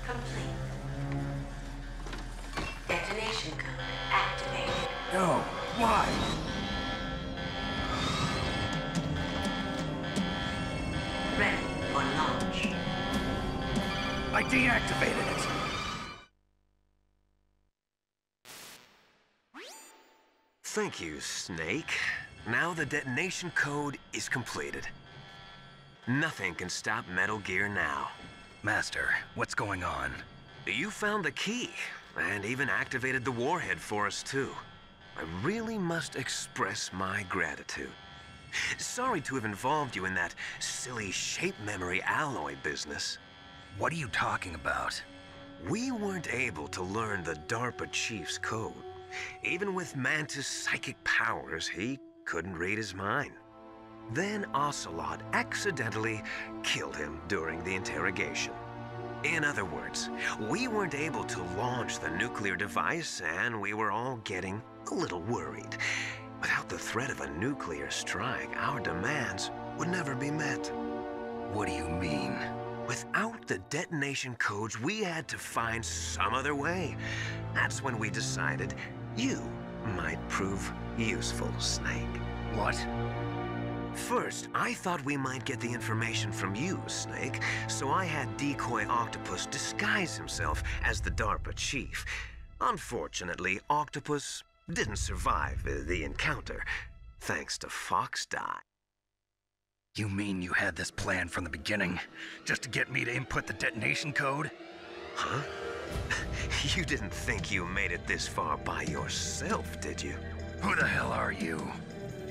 complete. Detonation code activated. No. Why? Ready for launch. I deactivated it. Thank you, Snake. Now the detonation code is completed. Nothing can stop Metal Gear now. Master, what's going on? You found the key, and even activated the warhead for us, too. I really must express my gratitude. Sorry to have involved you in that silly shape memory alloy business. What are you talking about? We weren't able to learn the DARPA chief's code. Even with Mantis' psychic powers, he couldn't read his mind. Then Ocelot accidentally killed him during the interrogation. In other words, we weren't able to launch the nuclear device, and we were all getting a little worried. Without the threat of a nuclear strike, our demands would never be met. What do you mean? Without the detonation codes, we had to find some other way. That's when we decided you might prove useful, Snake. What? First, I thought we might get the information from you, Snake, so I had Decoy Octopus disguise himself as the DARPA chief. Unfortunately, Octopus didn't survive the encounter, thanks to Fox Die. You mean you had this plan from the beginning, just to get me to input the detonation code? Huh? You didn't think you made it this far by yourself, did you? Who the hell are you?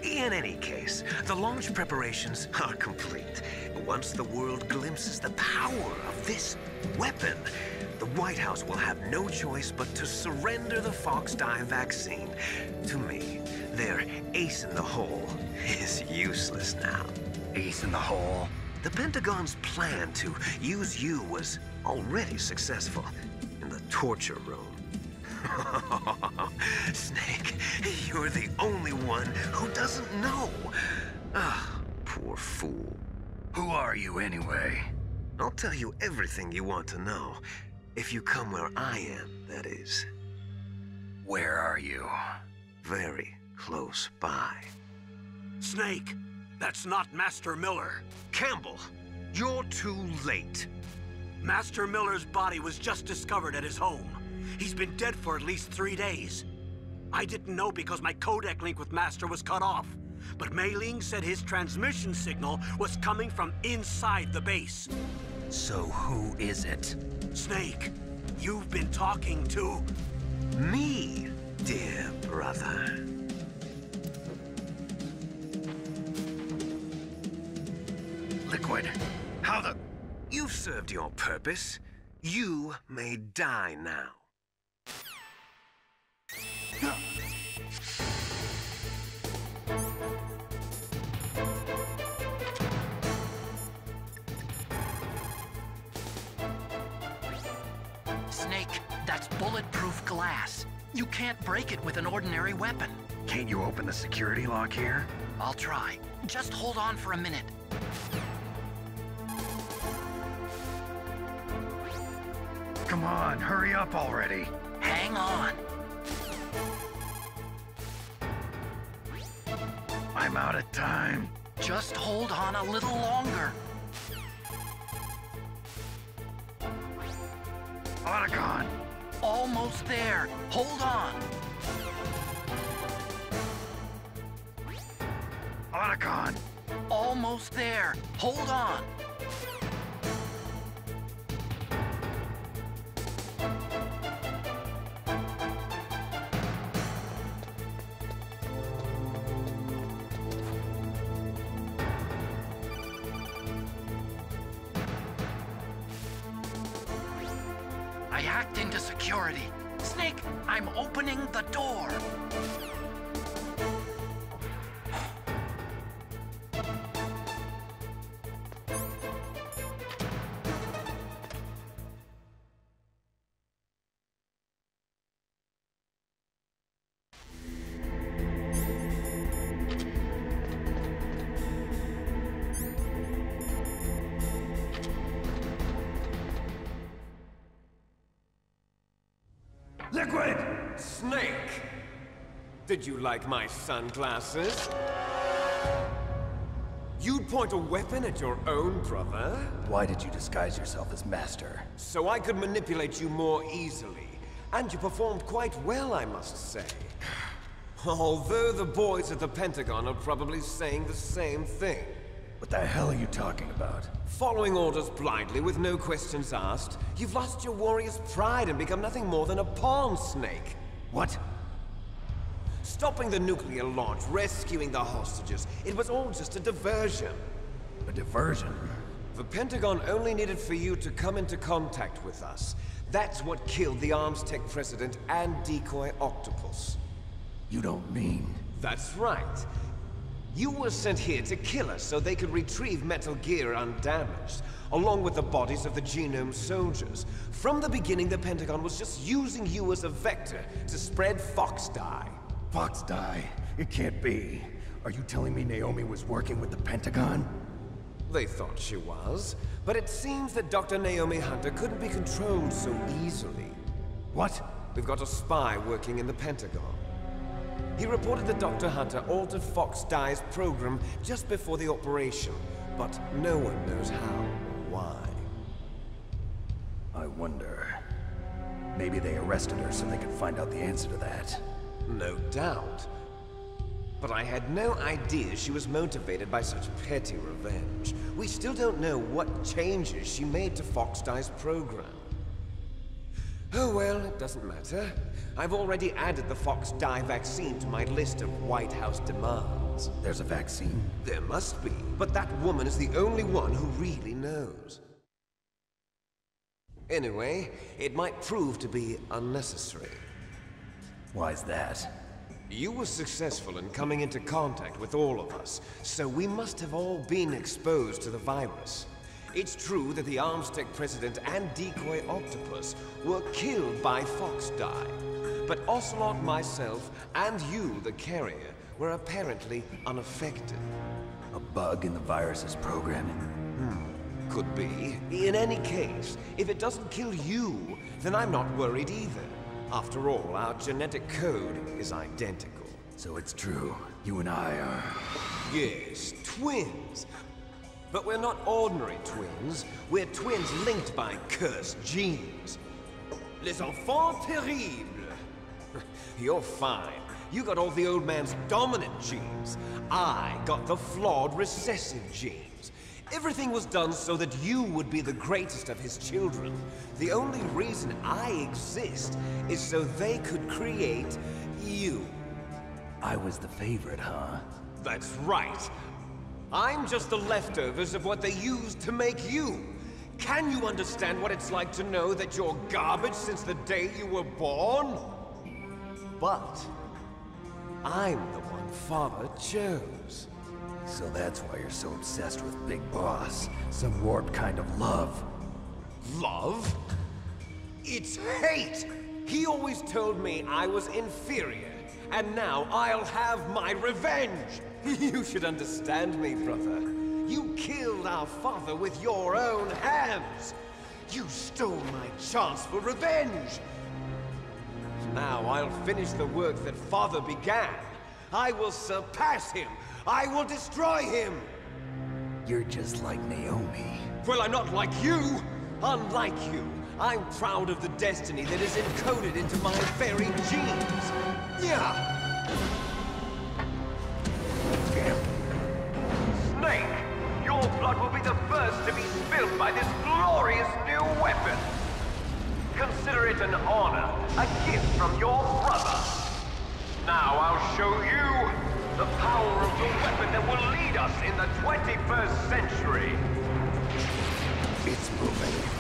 In any case, the launch preparations are complete. Once the world glimpses the power of this weapon, the White House will have no choice but to surrender the Fox Die vaccine. To me, their ace in the hole is useless now. Ace in the hole? The Pentagon's plan to use you was already successful in the torture room. Snake, you're the only one who doesn't know. Ah, poor fool. Who are you anyway? I'll tell you everything you want to know. If you come where I am, that is. Where are you? Very close by. Snake, that's not Master Miller. Campbell, you're too late. Master Miller's body was just discovered at his home. He's been dead for at least 3 days. I didn't know because my codec link with Master was cut off. But Mei Ling said his transmission signal was coming from inside the base. So who is it? Snake, you've been talking to... Me, dear brother. Liquid, how the... You've served your purpose. You may die now. Snake, that's bulletproof glass. You can't break it with an ordinary weapon. Can't you open the security lock here? I'll try. Just hold on for a minute. Come on, hurry up already. Hang on. I'm out of time. Just hold on a little longer. Otacon! Almost there. Hold on. Otacon! Almost there. Hold on. I hacked into security. Snake, I'm opening the door. Liquid! Snake! Did you like my sunglasses? You'd point a weapon at your own brother? Why did you disguise yourself as Master? So I could manipulate you more easily. And you performed quite well, I must say. Although the boys at the Pentagon are probably saying the same thing. What the hell are you talking about? Following orders blindly with no questions asked, you've lost your warrior's pride and become nothing more than a pawn, Snake. What? Stopping the nuclear launch, rescuing the hostages, it was all just a diversion. A diversion? The Pentagon only needed for you to come into contact with us. That's what killed the Arms Tech president and decoy octopus. You don't mean... That's right. You were sent here to kill us so they could retrieve Metal Gear undamaged, along with the bodies of the Genome soldiers. From the beginning, the Pentagon was just using you as a vector to spread Fox dye. Fox dye? It can't be. Are you telling me Naomi was working with the Pentagon? They thought she was, but it seems that Dr. Naomi Hunter couldn't be controlled so easily. What? We've got a spy working in the Pentagon. He reported that Dr. Hunter altered Fox Dye's program just before the operation, but no one knows how or why. I wonder... Maybe they arrested her so they could find out the answer to that. No doubt. But I had no idea she was motivated by such petty revenge. We still don't know what changes she made to Fox Dye's program. Oh well, it doesn't matter. I've already added the Fox Dye vaccine to my list of White House demands. There's a vaccine? There must be, but that woman is the only one who really knows. Anyway, it might prove to be unnecessary. Why's that? You were successful in coming into contact with all of us, so we must have all been exposed to the virus. It's true that the Arms Tech president and decoy octopus were killed by Fox Dye, but Ocelot, myself, and you, the carrier, were apparently unaffected. A bug in the virus's programming? Could be. In any case, if it doesn't kill you, then I'm not worried either. After all, our genetic code is identical. So it's true. You and I are... Yes, twins. But we're not ordinary twins. We're twins linked by cursed genes. Les enfants terribles. You're fine. You got all the old man's dominant genes. I got the flawed recessive genes. Everything was done so that you would be the greatest of his children. The only reason I exist is so they could create you. I was the favorite, huh? That's right. I'm just the leftovers of what they used to make you. Can you understand what it's like to know that you're garbage since the day you were born? But I'm the one Father chose. So that's why you're so obsessed with Big Boss. Some warped kind of love. Love? It's hate! He always told me I was inferior, and now I'll have my revenge! You should understand me, brother. You killed our father with your own hands! You stole my chance for revenge! Now I'll finish the work that Father began. I will surpass him! I will destroy him! You're just like Naomi. Well, I'm not like you! Unlike you, I'm proud of the destiny that is encoded into my very genes! Yeah! Snake, your blood will be the first to be spilled by this glorious new weapon. Consider it an honor, a gift from your brother. Now I'll show you the power of the weapon that will lead us in the 21st century. It's moving.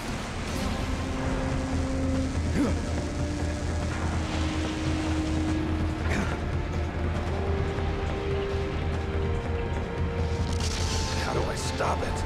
How do I stop it?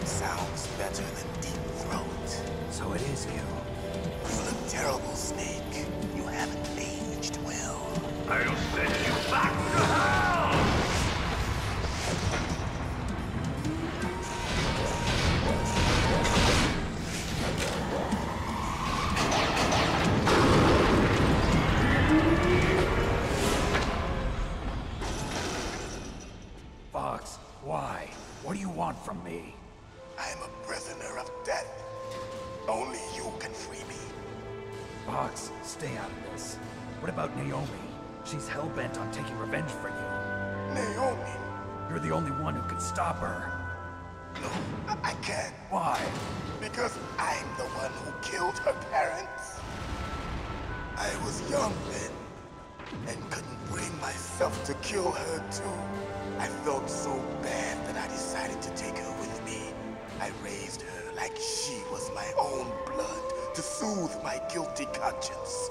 sounds better than Deep Throat. So it is you. You look terrible, Snake. You haven't aged well. I'll send you back to hell! Fox, why? What do you want from me? I'm a prisoner of death. Only you can free me. Fox, stay out of this. What about Naomi? She's hell-bent on taking revenge for you. Naomi? You're the only one who can stop her. No, I can't. Why? Because I'm the one who killed her parents. I was young then, and couldn't bring myself to kill her too. I felt so bad that I decided to take her with me. I raised her like she was my own blood to soothe my guilty conscience.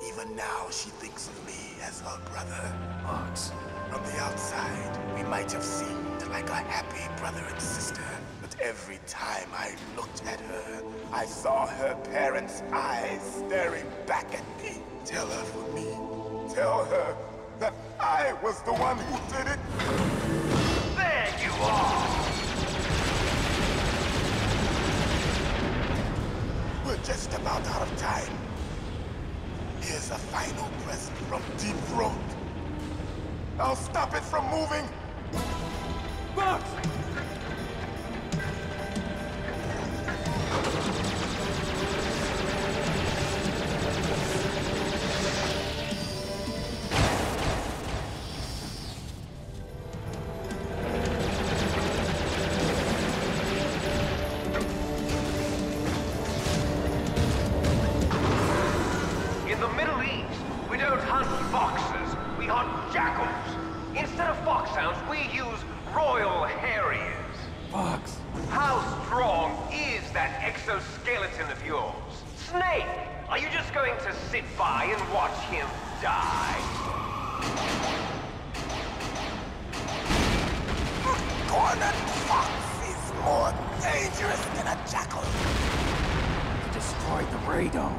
Even now, she thinks of me as her brother. Fox. From the outside, we might have seemed like a happy brother and sister, but every time I looked at her, I saw her parents' eyes staring back at me. Tell her for me. Tell her that I was the one who did it. There you are! We're just about out of time. Here's a final present from Deep Throat. I'll stop it from moving. Fox! In the Middle East, we don't hunt foxes, we hunt jackals. Instead of foxhounds, we use royal harriers. Fox! How strong is that exoskeleton of yours? Snake, are you just going to sit by and watch him die? Cornered fox is more dangerous than a jackal. You destroyed the radome.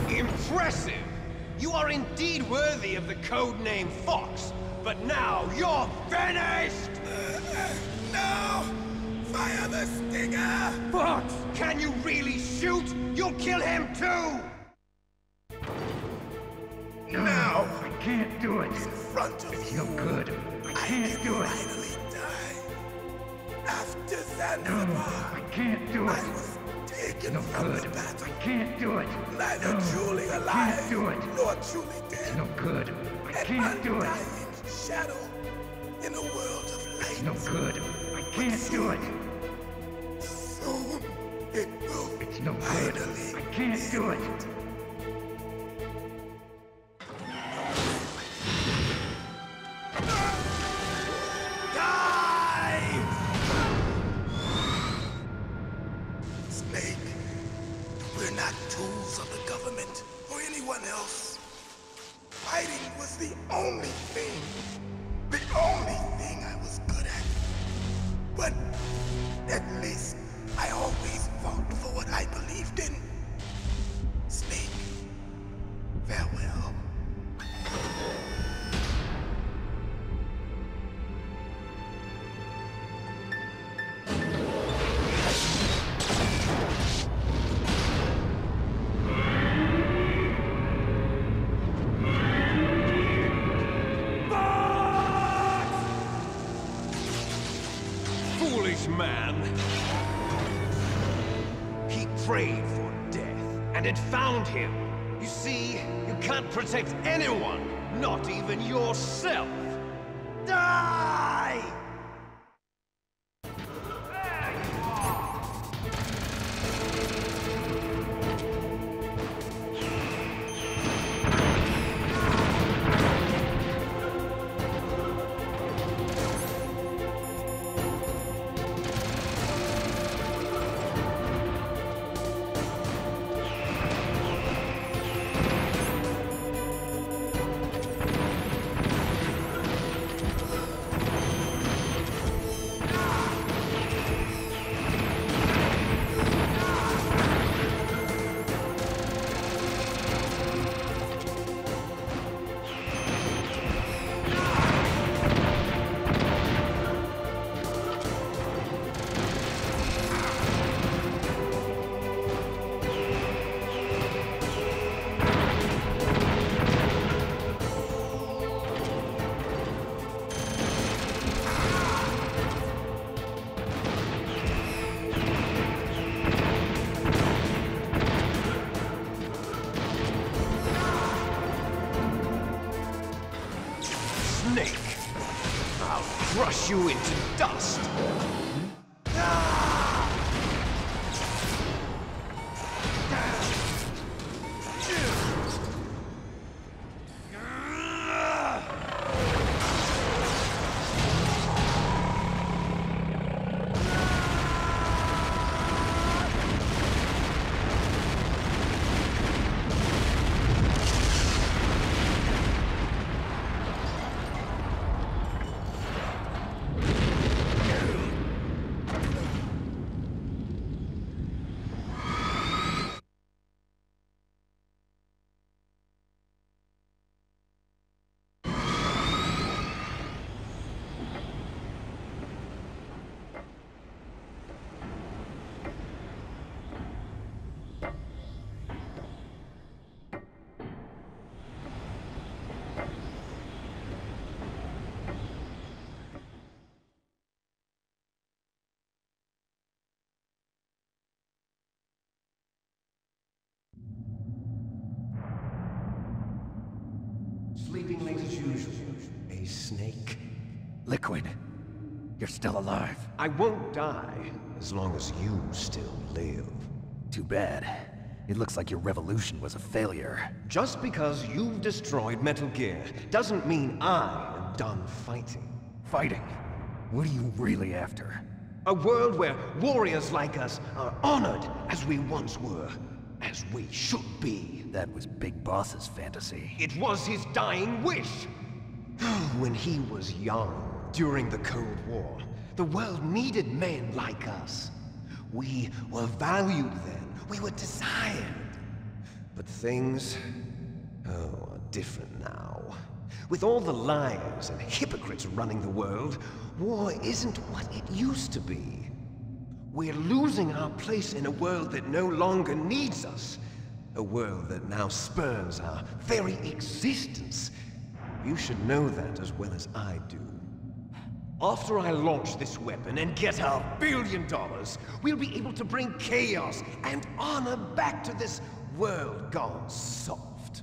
Impressive! You are indeed worthy of the code name Fox, but now you're finished! No! Fire the stinger! Fox! Can you really shoot? You'll kill him too! Now! I can't do it. In front of It's you, no good. I can't do it. finally die. After No, Zanzibar, I can't do I it. was taken No from good. the battle. I can't do it. Neither No, truly I alive, can't do it. nor truly dead. No good. I An can't do it. undying shadow in a world of light. No good. I can't do it. Soon it will It's no good. finally I can't do it. Snake, we're not tools of the government or anyone else. Fighting was the only thing I was good at. But at least I always fought for what I believed in. Snake, farewell. Foolish man! He prayed for death, and it found him. You see, you can't protect anyone, not even yourself. Die! Snake! I'll crush you into dust! Sleeping late as usual. A snake. Liquid, you're still alive. I won't die as long as you still live. Too bad. It looks like your revolution was a failure. Just because you've destroyed Metal Gear doesn't mean I am done fighting. Fighting? What are you really after? A world where warriors like us are honored as we once were. As we should be. That was Big Boss's fantasy. It was his dying wish! When he was young, during the Cold War, the world needed men like us. We were valued then. We were desired. But things, are different now. With all the liars and hypocrites running the world, war isn't what it used to be. We're losing our place in a world that no longer needs us. A world that now spurns our very existence. You should know that as well as I do. After I launch this weapon and get our $1 billion, we'll be able to bring chaos and honor back to this world gone soft.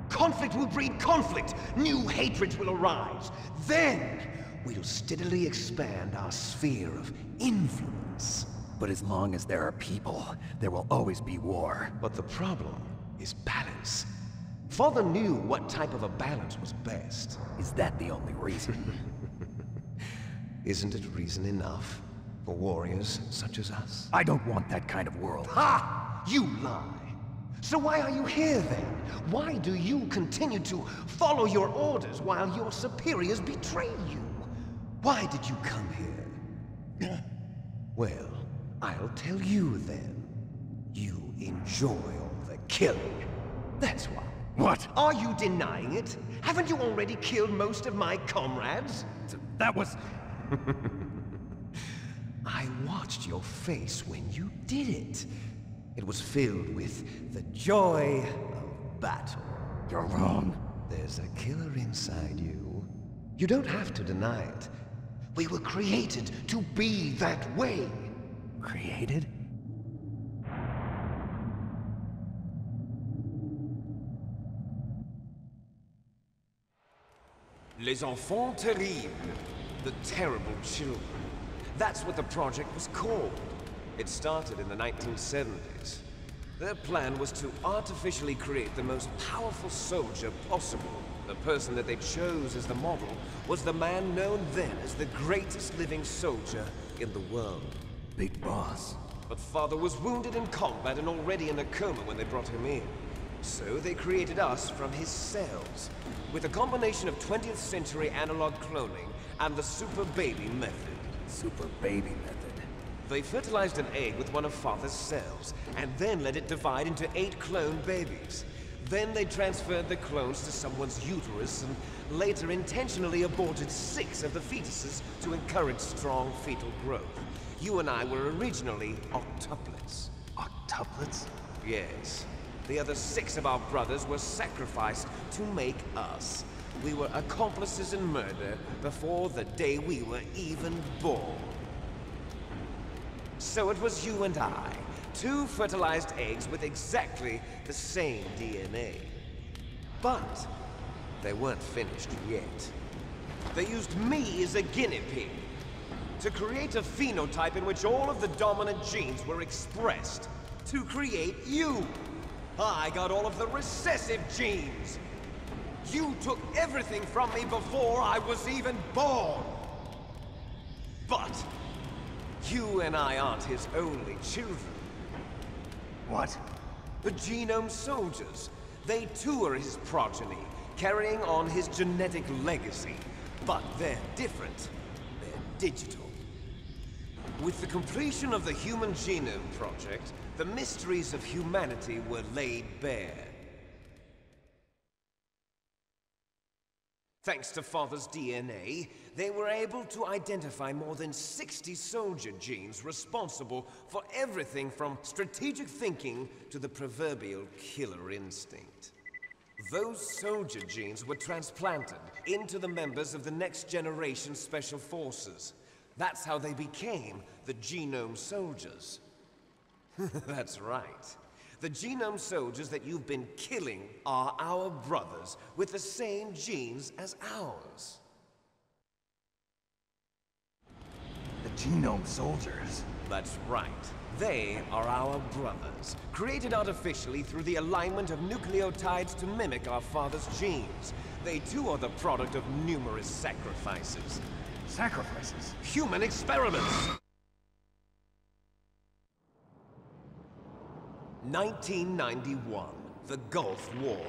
Conflict will breed conflict. New hatreds will arise. Then, we'll steadily expand our sphere of influence. But as long as there are people, there will always be war. But the problem is balance. Father knew what type of a balance was best. Is that the only reason? Isn't it reason enough for warriors such as us? I don't want that kind of world. Ha! You lie! So why are you here then? Why do you continue to follow your orders while your superiors betray you? Why did you come here? Well, I'll tell you then. You enjoy all the killing. That's why. What? Are you denying it? Haven't you already killed most of my comrades? That was... I watched your face when you did it. It was filled with the joy of battle. You're wrong. There's a killer inside you. You don't have to deny it. We were created to be that way. Created? Les enfants terribles. The terrible children. That's what the project was called. It started in the 1970s. Their plan was to artificially create the most powerful soldier possible. The person that they chose as the model was the man known then as the greatest living soldier in the world. Big Boss. But Father was wounded in combat and already in a coma when they brought him in. So they created us from his cells, with a combination of 20th century analog cloning and the super baby method. Super baby method. They fertilized an egg with one of Father's cells, and then let it divide into 8 clone babies. Then they transferred the clones to someone's uterus, and later intentionally aborted 6 of the fetuses to encourage strong fetal growth. You and I were originally octuplets. Octuplets? Yes. The other 6 of our brothers were sacrificed to make us. We were accomplices in murder before the day we were even born. So it was you and I, 2 fertilized eggs with exactly the same DNA. But they weren't finished yet. They used me as a guinea pig to create a phenotype in which all of the dominant genes were expressed. To create you! I got all of the recessive genes! You took everything from me before I was even born! But you and I aren't his only children. What? The Genome Soldiers. They too are his progeny, carrying on his genetic legacy. But they're different. They're digital. With the completion of the Human Genome Project, the mysteries of humanity were laid bare. Thanks to Father's DNA, they were able to identify more than 60 soldier genes responsible for everything from strategic thinking to the proverbial killer instinct. Those soldier genes were transplanted into the members of the next generation Special Forces. That's how they became the Genome Soldiers. That's right. The Genome Soldiers that you've been killing are our brothers with the same genes as ours. The Genome Soldiers? That's right. They are our brothers, created artificially through the alignment of nucleotides to mimic our father's genes. They too are the product of numerous sacrifices. Sacrifices? Human experiments! 1991, the Gulf War.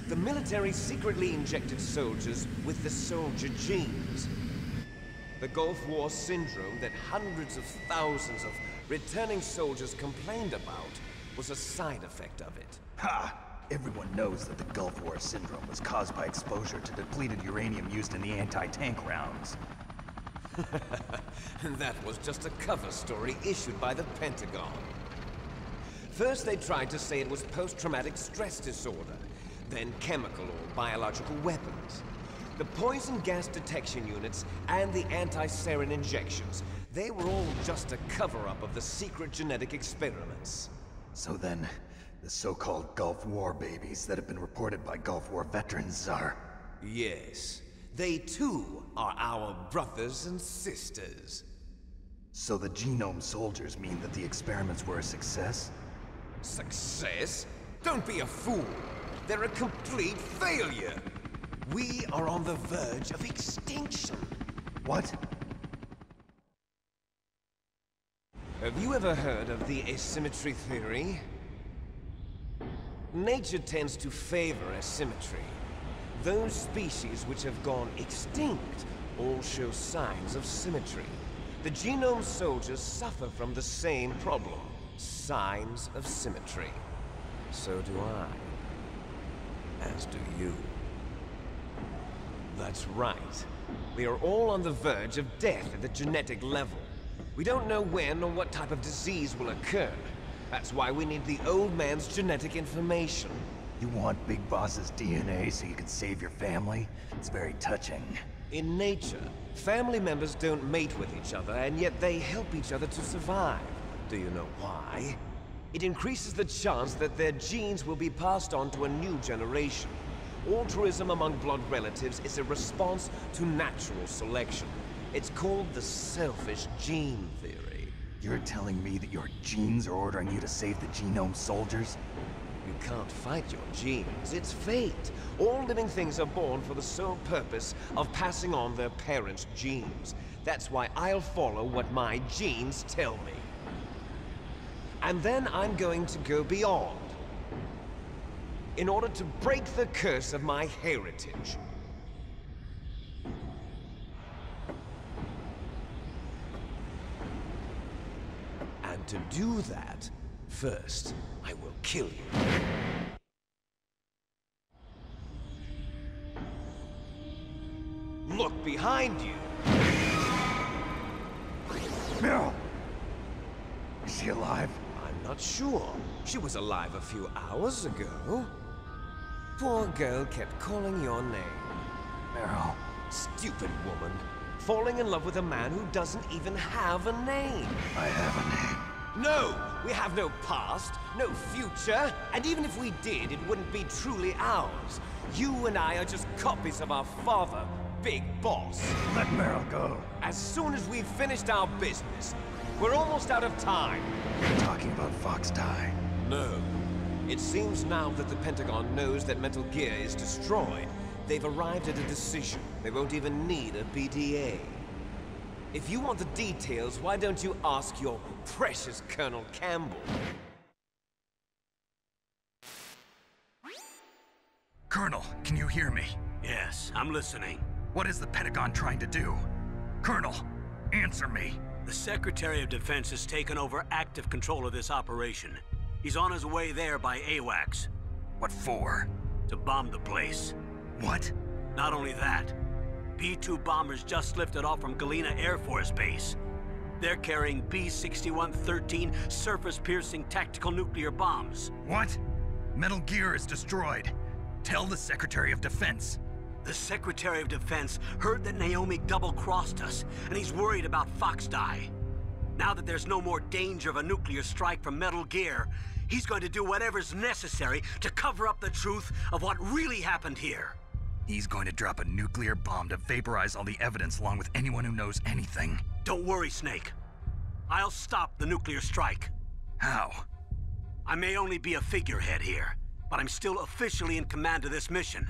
The military secretly injected soldiers with the soldier genes. The Gulf War syndrome that hundreds of thousands of returning soldiers complained about was a side effect of it. Ha! Everyone knows that the Gulf War syndrome was caused by exposure to depleted uranium used in the anti-tank rounds. That was just a cover story issued by the Pentagon. First they tried to say it was post-traumatic stress disorder, then chemical or biological weapons. The poison gas detection units and the anti-sarin injections, they were all just a cover-up of the secret genetic experiments. So then, the so-called Gulf War babies that have been reported by Gulf War veterans are... Yes. They too are our brothers and sisters. So the Genome Soldiers mean that the experiments were a success? Success? Don't be a fool! They're a complete failure! We are on the verge of extinction. What? Have you ever heard of the asymmetry theory? Nature tends to favor asymmetry. Those species which have gone extinct all show signs of symmetry. The Genome Soldiers suffer from the same problem. Signs of symmetry. So do I. As do you. That's right. We are all on the verge of death at the genetic level. We don't know when or what type of disease will occur. That's why we need the old man's genetic information. You want Big Boss's DNA so you can save your family? It's very touching. In nature, family members don't mate with each other, and yet they help each other to survive. Do you know why? It increases the chance that their genes will be passed on to a new generation. Altruism among blood relatives is a response to natural selection. It's called the selfish gene theory. You're telling me that your genes are ordering you to save the Genome Soldiers? You can't fight your genes. It's fate. All living things are born for the sole purpose of passing on their parents' genes. That's why I'll follow what my genes tell me. And then I'm going to go beyond. In order to break the curse of my heritage. And to do that, first, I will kill you. Look behind you! Meryl! Is she alive? I'm not sure. She was alive a few hours ago. Poor girl kept calling your name. Meryl. Stupid woman. Falling in love with a man who doesn't even have a name. I have a name. No, we have no past, no future, and even if we did, it wouldn't be truly ours. You and I are just copies of our father, Big Boss. Let Meryl go. As soon as we've finished our business, we're almost out of time. You're talking about Fox Die. No. It seems now that the Pentagon knows that Metal Gear is destroyed, they've arrived at a decision. They won't even need a BDA. If you want the details, why don't you ask your precious Colonel Campbell? Colonel, can you hear me? Yes, I'm listening. What is the Pentagon trying to do? Colonel, answer me. The Secretary of Defense has taken over active control of this operation. He's on his way there by AWACS. What for? To bomb the place. What? Not only that, B-2 bombers just lifted off from Galena Air Force Base. They're carrying B-61-13 surface-piercing tactical nuclear bombs. What? Metal Gear is destroyed. Tell the Secretary of Defense. The Secretary of Defense heard that Naomi double-crossed us, and he's worried about Fox Die. Now that there's no more danger of a nuclear strike from Metal Gear, he's going to do whatever's necessary to cover up the truth of what really happened here. He's going to drop a nuclear bomb to vaporize all the evidence along with anyone who knows anything. Don't worry, Snake. I'll stop the nuclear strike. How? I may only be a figurehead here, but I'm still officially in command of this mission.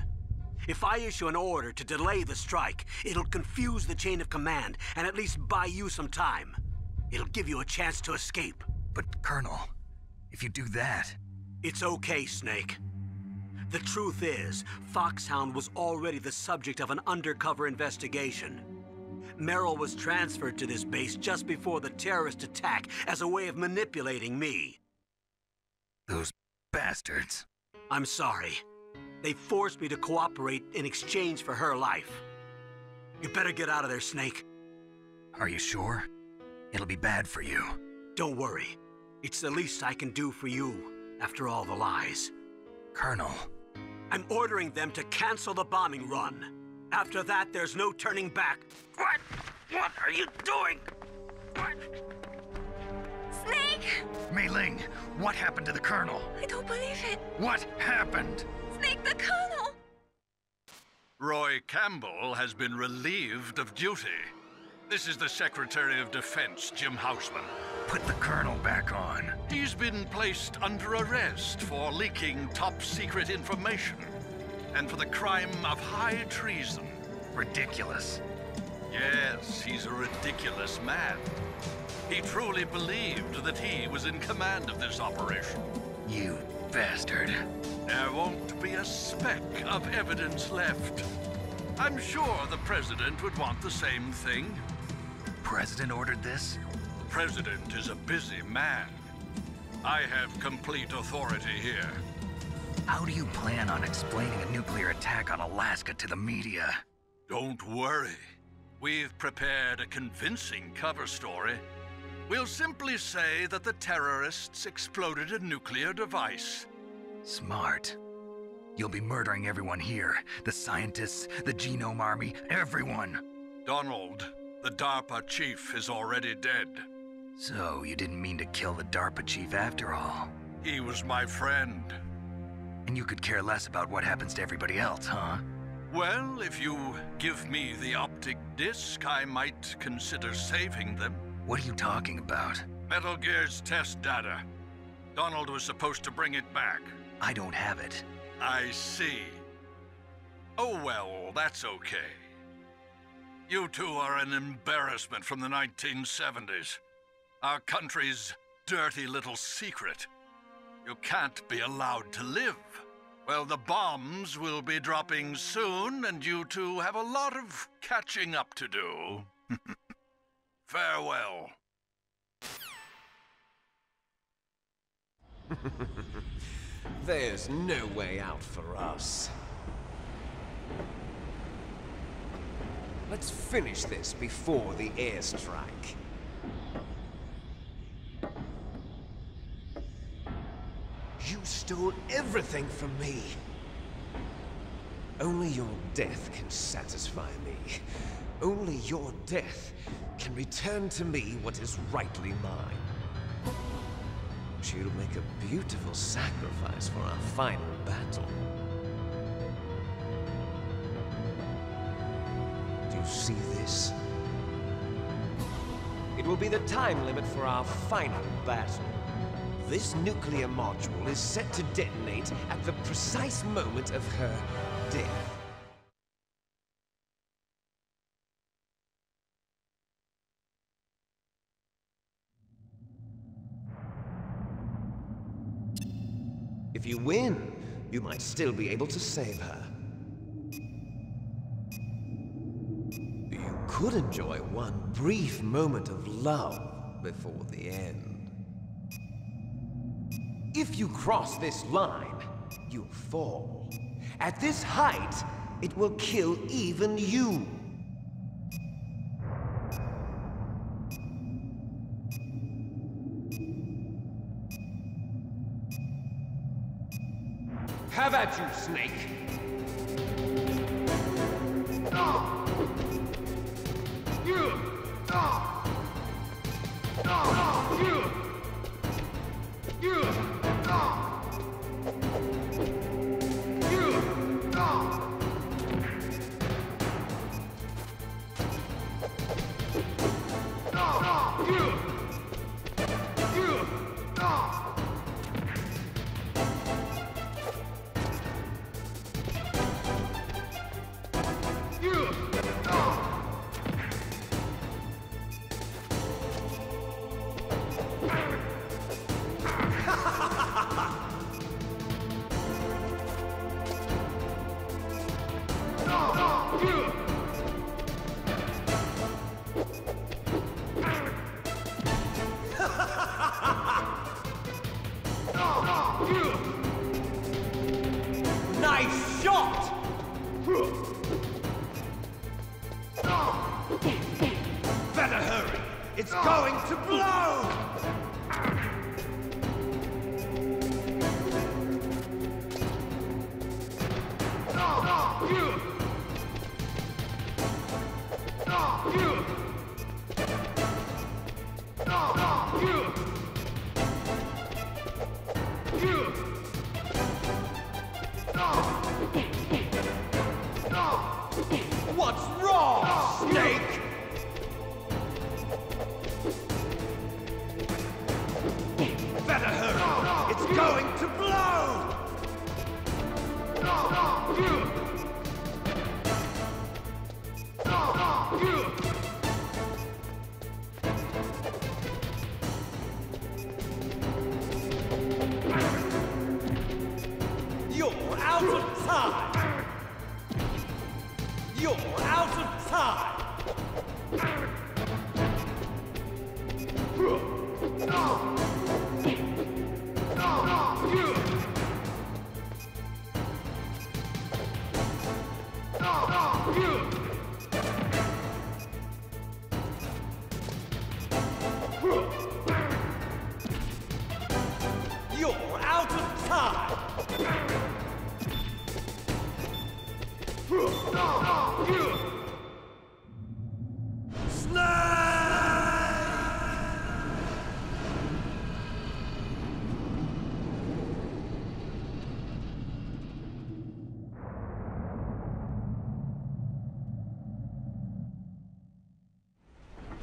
If I issue an order to delay the strike, it'll confuse the chain of command and at least buy you some time. It'll give you a chance to escape. But, Colonel, if you do that... It's okay, Snake. The truth is, Foxhound was already the subject of an undercover investigation. Meryl was transferred to this base just before the terrorist attack as a way of manipulating me. Those bastards. I'm sorry. They forced me to cooperate in exchange for her life. You better get out of there, Snake. Are you sure? It'll be bad for you. Don't worry. It's the least I can do for you, after all the lies. Colonel. I'm ordering them to cancel the bombing run. After that, there's no turning back. What? What are you doing? What? Snake! Mei Ling, what happened to the Colonel? I don't believe it. What happened? Snake, the Colonel! Roy Campbell has been relieved of duty. This is the Secretary of Defense, Jim Houseman. Put the Colonel back on. He's been placed under arrest for leaking top-secret information and for the crime of high treason. Ridiculous. Yes, he's a ridiculous man. He truly believed that he was in command of this operation. You bastard. There won't be a speck of evidence left. I'm sure the President would want the same thing. President ordered this? President is a busy man. I have complete authority here. How do you plan on explaining a nuclear attack on Alaska to the media? Don't worry. We've prepared a convincing cover story. We'll simply say that the terrorists exploded a nuclear device. Smart. You'll be murdering everyone here. The scientists, the Genome Army, everyone. Donald, the DARPA chief, is already dead. So, you didn't mean to kill the DARPA chief after all? He was my friend. And you could care less about what happens to everybody else, huh? Well, if you give me the optic disc, I might consider saving them. What are you talking about? Metal Gear's test data. Donald was supposed to bring it back. I don't have it. I see. Oh well, that's okay. You two are an embarrassment from the 1970s. Our country's dirty little secret. You can't be allowed to live. Well, the bombs will be dropping soon, and you two have a lot of catching up to do. Farewell. There's no way out for us. Let's finish this before the airstrike. You stole everything from me. Only your death can satisfy me. Only your death can return to me what is rightly mine. expect you to make a beautiful sacrifice for our final battle. Do you see this? It will be the time limit for our final battle. This nuclear module is set to detonate at the precise moment of her death. If you win, you might still be able to save her. You could enjoy one brief moment of love before the end. If you cross this line, you'll fall. At this height, it will kill even you. Have at you, Snake! Nice shot! Better hurry! It's going to blow! What's wrong, Snake? Better hurry! It's going to blow! You're out of time! You're out of time! You're out of time!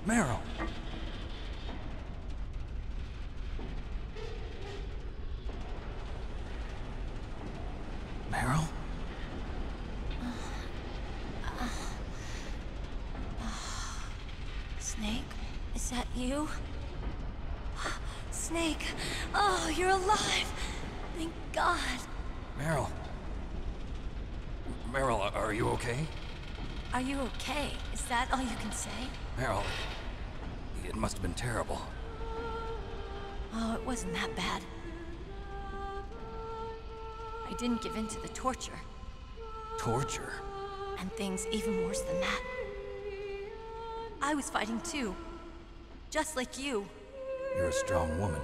Meryl! Meryl? Snake, is that you? Snake, oh, you're alive! Thank God. Meryl? Meryl, are you okay? Are you okay? Is that all you can say? Meryl, it must have been terrible. Oh, it wasn't that bad. I didn't give in to the torture. Torture? And things even worse than that. I was fighting too. Just like you. You're a strong woman.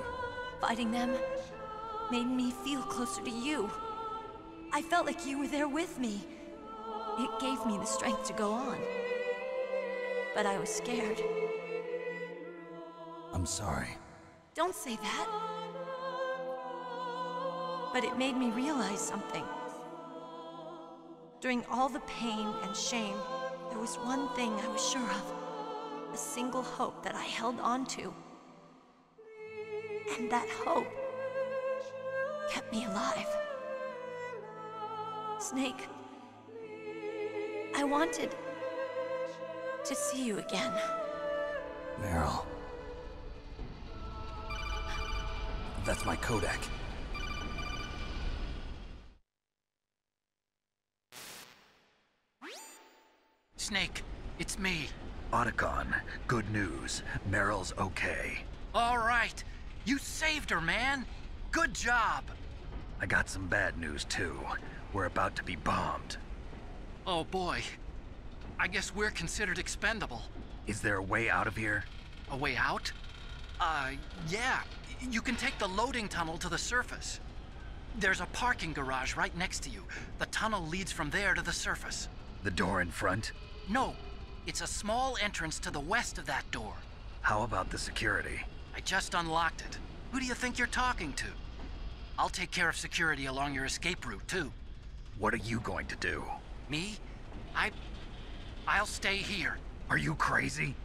Fighting them made me feel closer to you. I felt like you were there with me. It gave me the strength to go on. But I was scared. I'm sorry. Don't say that. but it made me realize something. During all the pain and shame, there was one thing I was sure of. A single hope that I held on to. And that hope kept me alive. Snake, I wanted to see you again. Meryl. That's my codec. Snake, it's me. Otacon, good news. Meryl's okay. All right. You saved her, man. Good job. I got some bad news, too. We're about to be bombed. Oh, boy. I guess we're considered expendable. Is there a way out of here? A way out? Yeah. You can take the loading tunnel to the surface. There's a parking garage right next to you. The tunnel leads from there to the surface. The door in front? No. It's a small entrance to the west of that door. How about the security? I just unlocked it. Who do you think you're talking to? I'll take care of security along your escape route, too. What are you going to do? Me? I'll stay here. Are you crazy?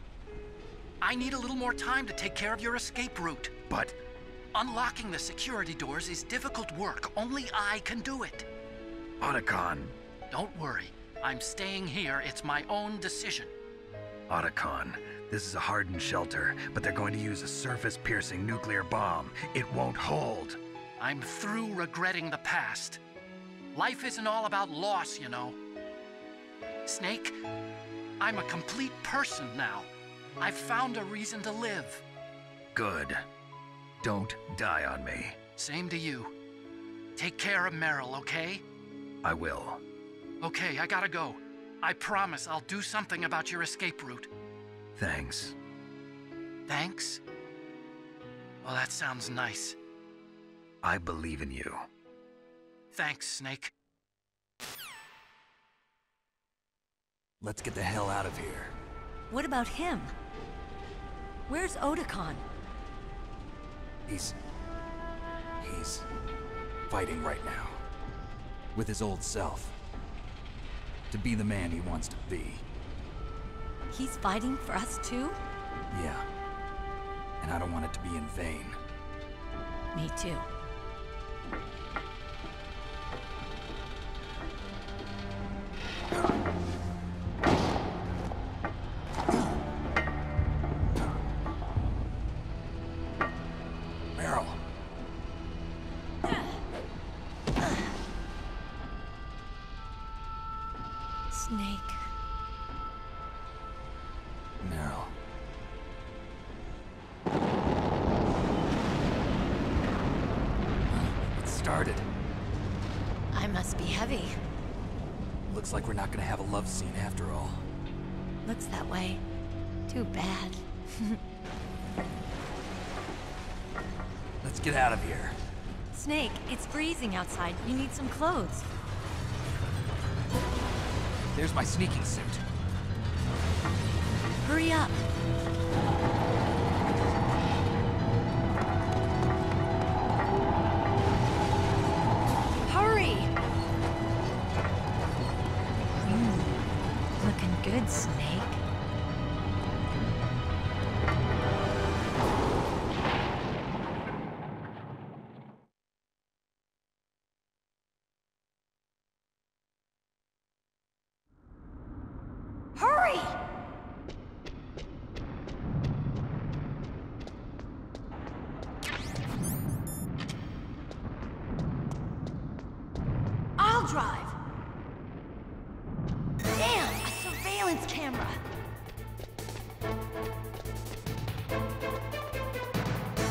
I need a little more time to take care of your escape route. But... unlocking the security doors is difficult work. Only I can do it. Otacon. Don't worry. I'm staying here. It's my own decision. Otacon, this is a hardened shelter, but they're going to use a surface-piercing nuclear bomb. It won't hold. I'm through regretting the past. Life isn't all about loss, you know. Snake, I'm a complete person now. I've found a reason to live. Good. Don't die on me. Same to you. Take care of Meryl, okay? I will. Okay, I gotta go. I promise I'll do something about your escape route. Thanks. Thanks? Well, that sounds nice. I believe in you. Thanks, Snake. Let's get the hell out of here. What about him? Where's Otacon? He's fighting right now. With his old self. To be the man he wants to be. He's fighting for us too? Yeah. And I don't want it to be in vain. Me too. Meryl. Snake. Meryl. It started. I must be heavy. Looks like we're not gonna have a love scene after all. Looks that way. Too bad. Let's get out of here. Snake, it's freezing outside. You need some clothes. There's my sneaking suit. Hurry up. Hurry! Looking good, Snake. Hurry! I'll drive. Damn, a surveillance camera.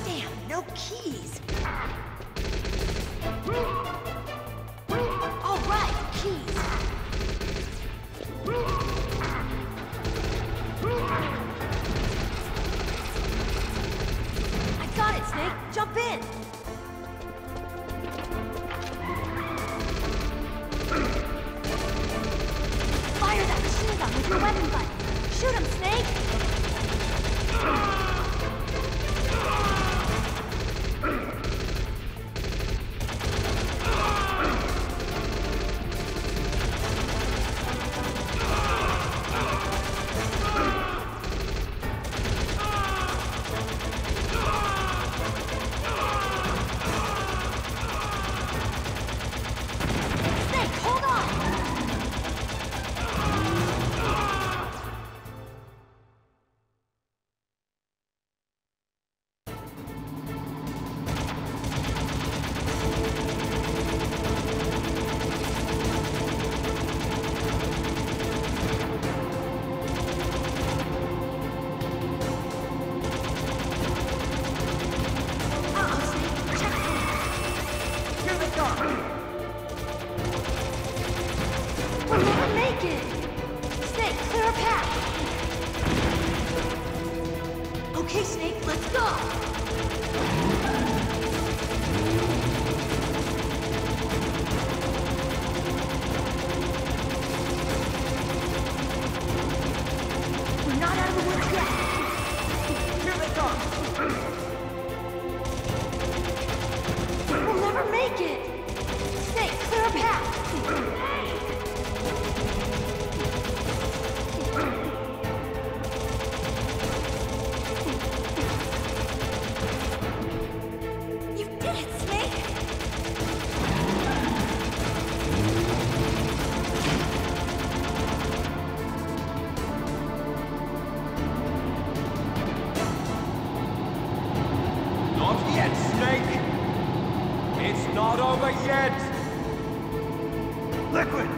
Damn, no keys. All right, keys. I got it, Snake. Jump in. Fire that machine gun with your weapon button. Shoot him, Snake. Let's go! We're not out of the woods yet! Here they come! We'll never make it! Snake, clear a path! You did it, Snake! Not yet, Snake! It's not over yet! Liquid!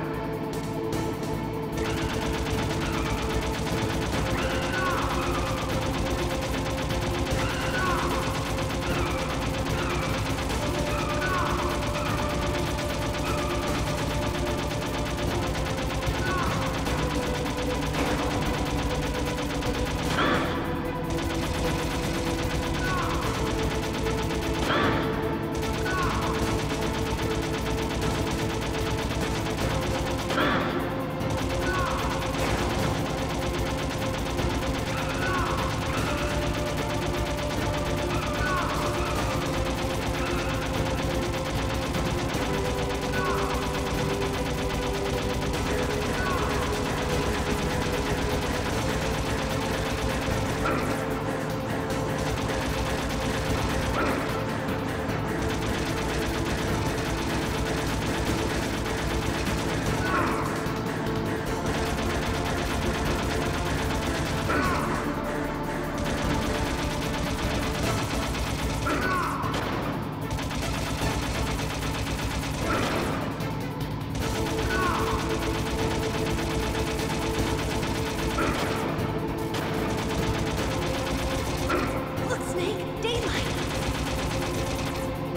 Look, Snake! Daylight!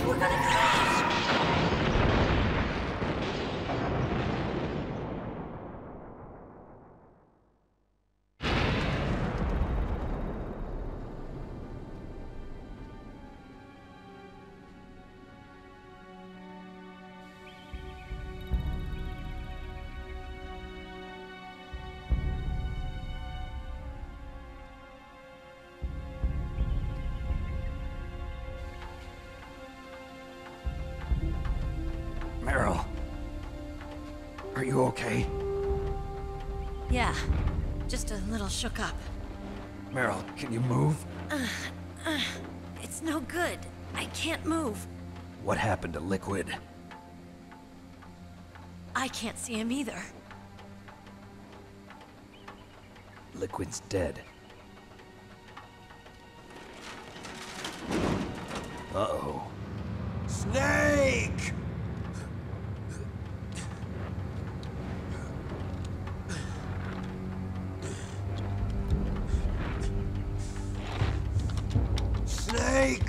We're gonna crash! Meryl. Are you okay? Yeah, just a little shook up. Meryl, can you move? It's no good. I can't move. What happened to Liquid? I can't see him either. Liquid's dead. Uh-oh. Snake! Snake!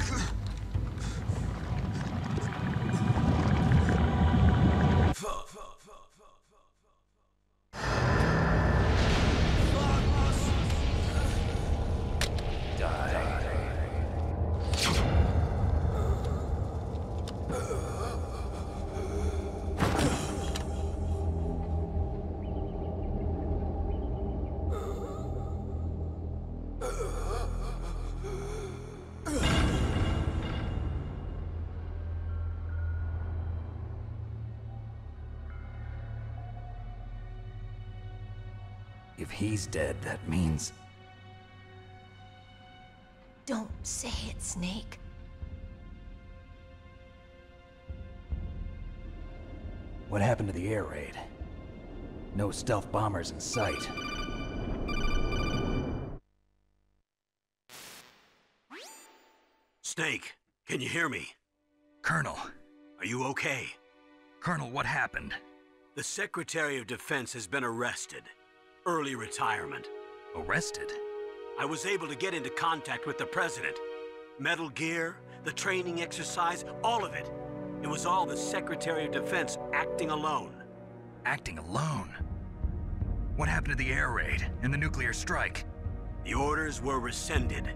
If he's dead, that means... Don't say it, Snake. What happened to the air raid? No stealth bombers in sight. Snake, can you hear me? Colonel. Are you okay? Colonel, what happened? The Secretary of Defense has been arrested. Early retirement. Arrested? I was able to get into contact with the President. Metal Gear, the training exercise, all of it. It was all the Secretary of Defense acting alone. Acting alone? What happened to the air raid and the nuclear strike? The orders were rescinded.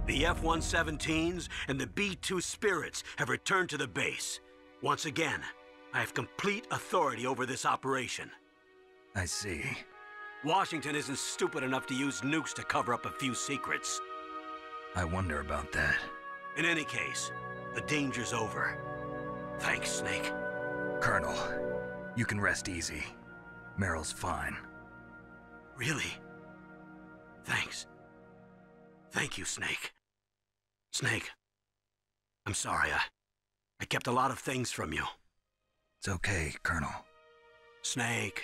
The F-117s and the B-2 Spirits have returned to the base. Once again, I have complete authority over this operation. I see. Washington isn't stupid enough to use nukes to cover up a few secrets. I wonder about that. In any case, the danger's over. Thanks, Snake. Colonel, you can rest easy. Meryl's fine. Really? Thanks. Thank you, Snake. Snake, I'm sorry. I kept a lot of things from you. It's okay, Colonel. Snake,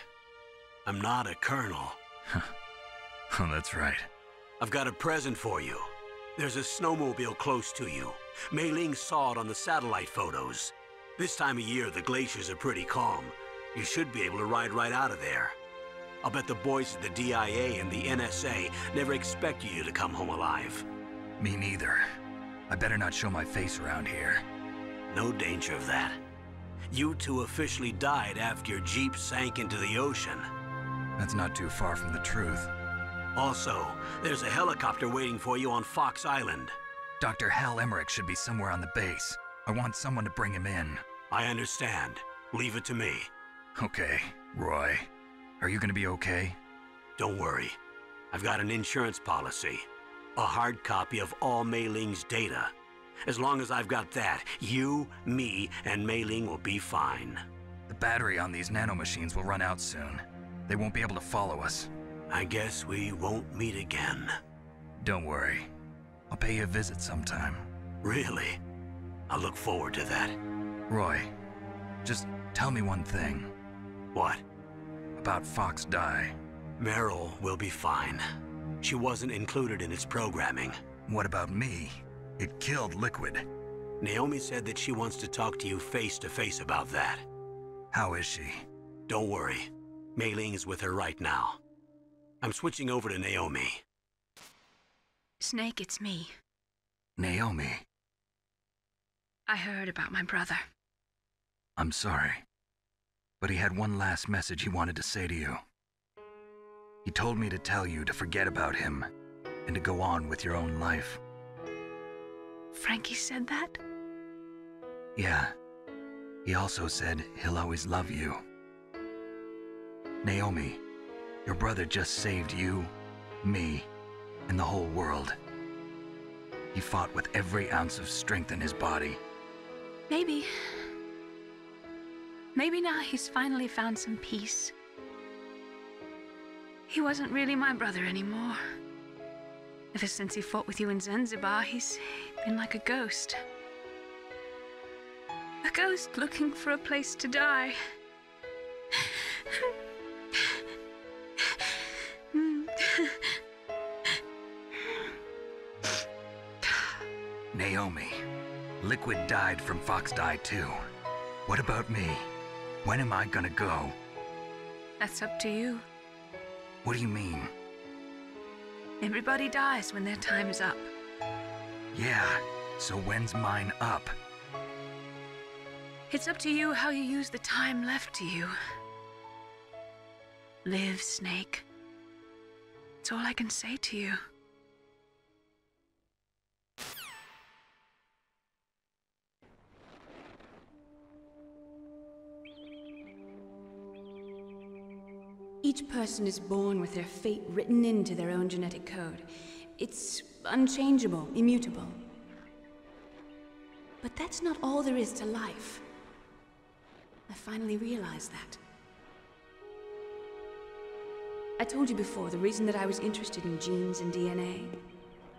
I'm not a colonel. Oh, that's right. I've got a present for you. There's a snowmobile close to you. Mei Ling saw it on the satellite photos. This time of year, the glaciers are pretty calm. You should be able to ride right out of there. I'll bet the boys at the DIA and the NSA never expected you to come home alive. Me neither. I better not show my face around here. No danger of that. You two officially died after your Jeep sank into the ocean. That's not too far from the truth. Also, there's a helicopter waiting for you on Fox Island. Dr. Hal Emmerich should be somewhere on the base. I want someone to bring him in. I understand. Leave it to me. Okay, Roy. Are you gonna be okay? Don't worry. I've got an insurance policy. A hard copy of all Mei Ling's data. As long as I've got that, you, me, and Mei Ling will be fine. The battery on these nanomachines will run out soon. They won't be able to follow us. I guess we won't meet again. Don't worry. I'll pay you a visit sometime. Really? I look forward to that. Roy, just tell me one thing. What? About Fox Die. Meryl will be fine. She wasn't included in its programming. What about me? It killed Liquid. Naomi said that she wants to talk to you face to face about that. How is she? Don't worry. Mei Ling is with her right now. I'm switching over to Naomi. Snake, it's me. Naomi. I heard about my brother. I'm sorry. But he had one last message he wanted to say to you. He told me to tell you to forget about him and to go on with your own life. Frankie said that? Yeah. He also said he'll always love you. Naomi, your brother just saved you, me, and the whole world. He fought with every ounce of strength in his body. Maybe. Maybe now he's finally found some peace. He wasn't really my brother anymore. Ever since he fought with you in Zanzibar, he's been like a ghost. A ghost looking for a place to die. Naomi, Liquid died from Fox Die too. What about me? When am I gonna go? That's up to you. What do you mean? Everybody dies when their time is up. Yeah, so when's mine up? It's up to you how you use the time left to you. Live, Snake. That's all I can say to you. Each person is born with their fate written into their own genetic code. It's unchangeable, immutable. But that's not all there is to life. I finally realized that. I told you before the reason that I was interested in genes and DNA.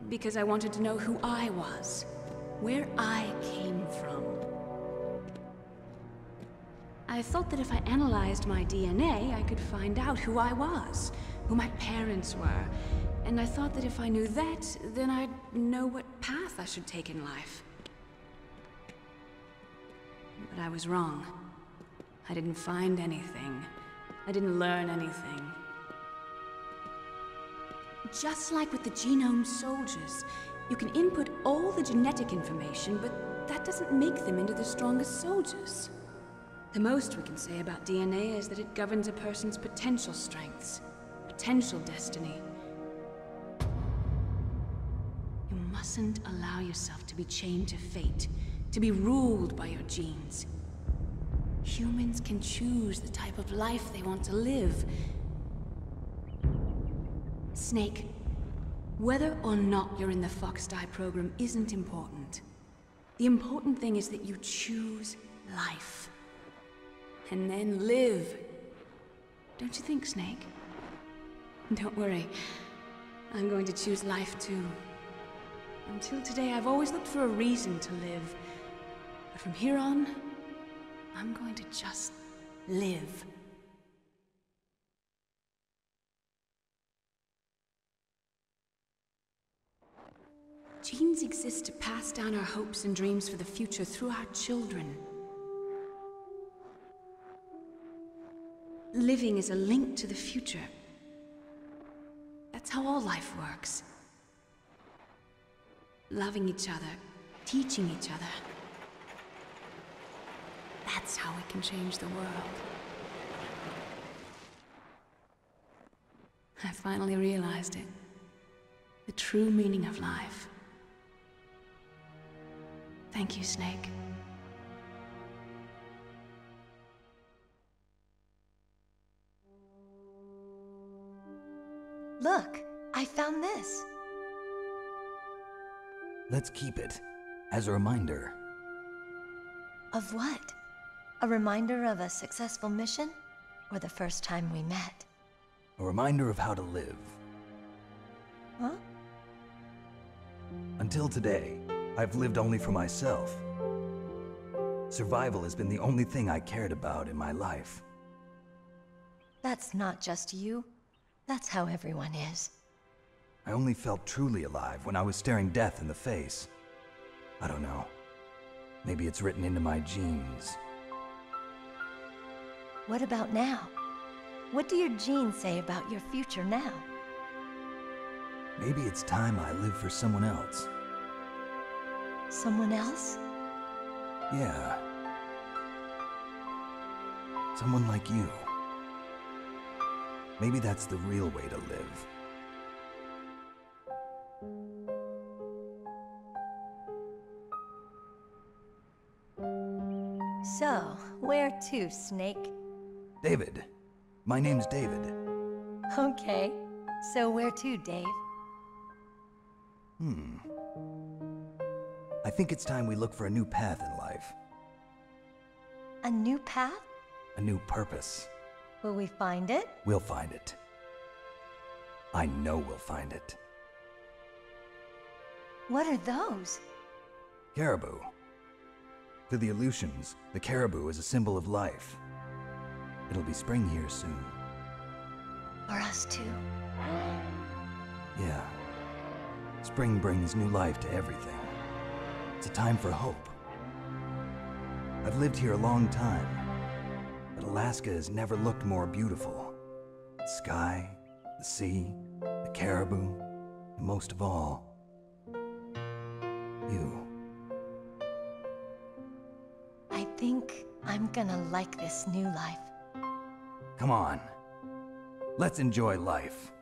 Because I wanted to know who I was, where I came from. I thought that if I analyzed my DNA, I could find out who I was, who my parents were. And I thought that if I knew that, then I'd know what path I should take in life. But I was wrong. I didn't find anything. I didn't learn anything. Just like with the genome soldiers, you can input all the genetic information, but that doesn't make them into the strongest soldiers. The most we can say about DNA is that it governs a person's potential strengths, potential destiny. You must mustn't allow yourself to be chained to fate, to be ruled by your genes. Humans can choose the type of life they want to live. Snake, whether or not you're in the Fox-Die program isn't important. The important thing is that you choose life. And then live. Don't you think, Snake? Don't worry. I'm going to choose life too. Until today, I've always looked for a reason to live. But from here on, I'm going to just live. Genes exist to pass down our hopes and dreams for the future through our children. Living is a link to the future. That's how all life works. Loving each other, teaching each other. That's how we can change the world. I finally realized it. The true meaning of life. Thank you, Snake. Look, I found this. Let's keep it as a reminder. Of what? A reminder of a successful mission? Or the first time we met? A reminder of how to live. Huh? Until today, I've lived only for myself. Survival has been the only thing I cared about in my life. That's not just you. That's how everyone is. I only felt truly alive when I was staring death in the face. I don't know. Maybe it's written into my genes. What about now? What do your genes say about your future now? Maybe it's time I live for someone else. Someone else? Yeah. Someone like you. Maybe that's the real way to live. So, where to, Snake? David. My name's David. Okay. So where to, Dave? I think it's time we look for a new path in life. A new path? A new purpose. Will we find it? We'll find it. I know we'll find it. What are those? Caribou. To the Aleutians, the caribou is a symbol of life. It'll be spring here soon. For us too. Yeah. Spring brings new life to everything. It's a time for hope. I've lived here a long time, but Alaska has never looked more beautiful. The sky, the sea, the caribou, and most of all, you. I think I'm gonna like this new life. Come on. Let's enjoy life.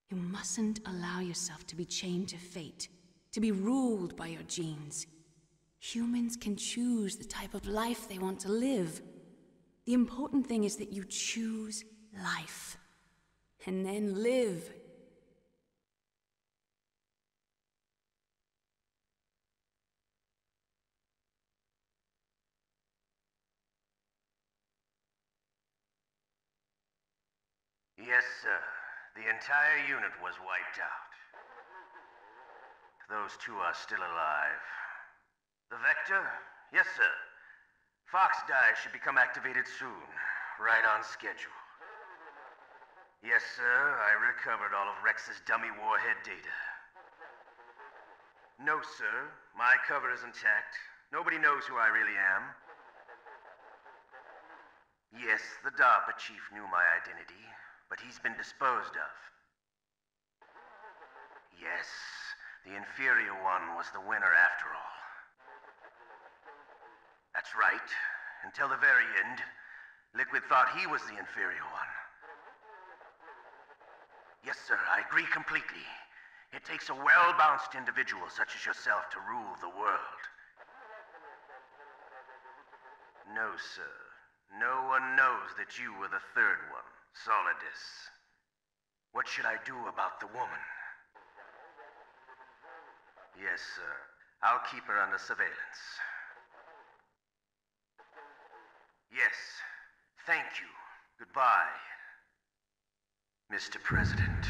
You mustn't allow yourself to be chained to fate, to be ruled by your genes. Humans can choose the type of life they want to live. The important thing is that you choose life, and then live. Yes, sir. The entire unit was wiped out. Those two are still alive. The Vector? Yes, sir. Fox die should become activated soon. Right on schedule. Yes, sir. I recovered all of Rex's dummy warhead data. No, sir. My cover is intact. Nobody knows who I really am. Yes, the DARPA chief knew my identity, but he's been disposed of. Yes, the inferior one was the winner after all. That's right. Until the very end, Liquid thought he was the inferior one. Yes, sir, I agree completely. It takes a well-balanced individual such as yourself to rule the world. No, sir. No one knows that you were the third one, Solidus. What should I do about the woman? Yes, sir. I'll keep her under surveillance. Yes. Thank you. Goodbye, Mr. President.